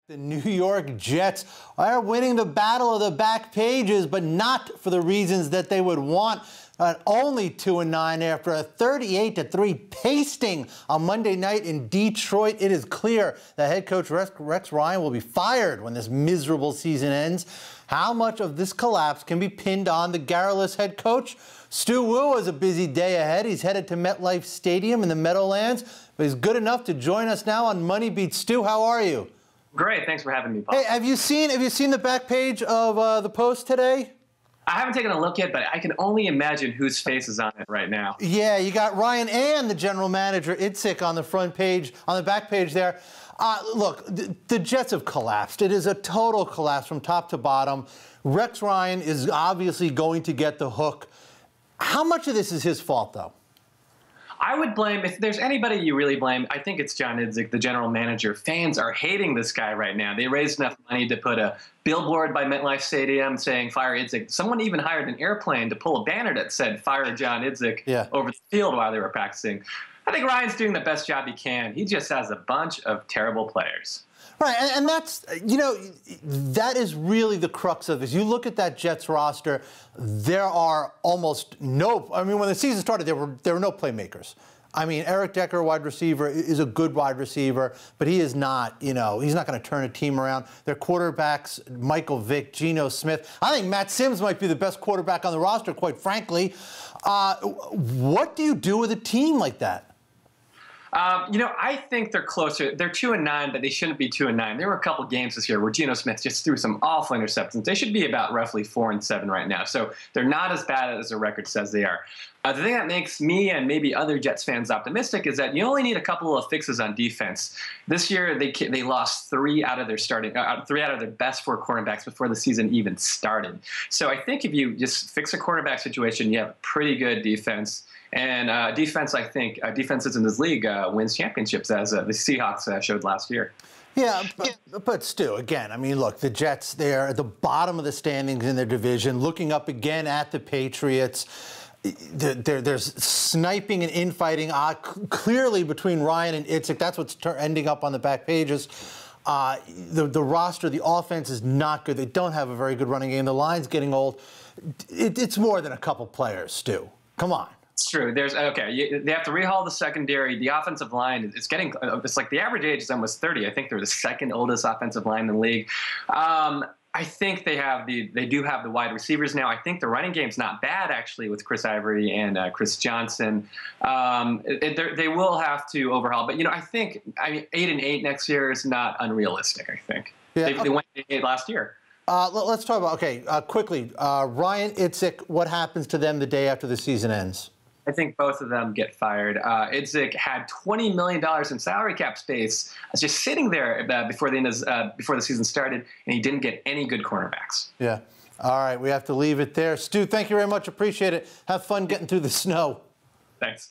The New York Jets are winning the battle of the back pages, but not for the reasons that they would want. Only 2-9 after a 38-3 pasting on Monday night in Detroit. It is clear that head coach Rex Ryan will be fired when this miserable season ends. How much of this collapse can be pinned on the garrulous head coach? Stu Woo has a busy day ahead. He's headed to MetLife Stadium in the Meadowlands, but he's good enough to join us now on MoneyBeat. Stu, how are you? Great, thanks for having me, Paul. Hey, have you seen the back page of the Post today? I haven't taken a look yet, but I can only imagine whose face is on it right now. Yeah, you got Ryan and the general manager, Itzik, on the front page, on the back page there. Look, the Jets have collapsed. It is a total collapse from top to bottom. Rex Ryan is obviously going to get the hook. How much of this is his fault, though? I would blame, if there's anybody you really blame, I think it's John Idzik, the general manager. Fans are hating this guy right now. They raised enough money to put a billboard by MetLife Stadium saying, fire Idzik. Someone even hired an airplane to pull a banner that said, fire John Idzik over the field while they were practicing. I think Ryan's doing the best job he can. He just has a bunch of terrible players. Right, and that's, you know, that is really the crux of this. You look at that Jets roster, there are almost no, I mean, when the season started, there were no playmakers. I mean, Eric Decker, wide receiver, is a good wide receiver, but he is not, you know, he's not going to turn a team around. Their quarterbacks, Michael Vick, Geno Smith. I think Matt Sims might be the best quarterback on the roster, quite frankly. What do you do with a team like that? You know, I think they're closer. They're 2-9, but they shouldn't be 2-9. There were a couple games this year where Geno Smith just threw some awful interceptions. They should be about roughly 4-7 right now. So they're not as bad as the record says they are. The thing that makes me and maybe other Jets fans optimistic is that you only need a couple of fixes on defense. This year they lost three out of their best four cornerbacks before the season even started. So I think if you just fix a quarterback situation, you have a pretty good defense. And defense, I think, defenses in this league wins championships, as the Seahawks showed last year. Yeah, but Stu, again, I mean, look, the Jets, they're at the bottom of the standings in their division, looking up again at the Patriots. There's sniping and infighting clearly between Ryan and Itzik. That's what's ending up on the back pages. The roster, the offense is not good. They don't have a very good running game. The line's getting old. It's more than a couple players, Stu. Come on. It's true. They have to rehaul the secondary. The offensive line is getting. It's like the average age is almost 30. I think they're the second oldest offensive line in the league. I think they do have the wide receivers now. I think the running game's not bad actually with Chris Ivory and Chris Johnson. They will have to overhaul, but you know, I mean 8-8 next year is not unrealistic. I think they went 8-8 last year. Let's talk about quickly. Ryan, Itzik, what happens to them the day after the season ends? I think both of them get fired. Idzik had $20 million in salary cap space just sitting there before the season started, and he didn't get any good cornerbacks. Yeah. All right, we have to leave it there. Stu, thank you very much. Appreciate it. Have fun getting through the snow. Thanks.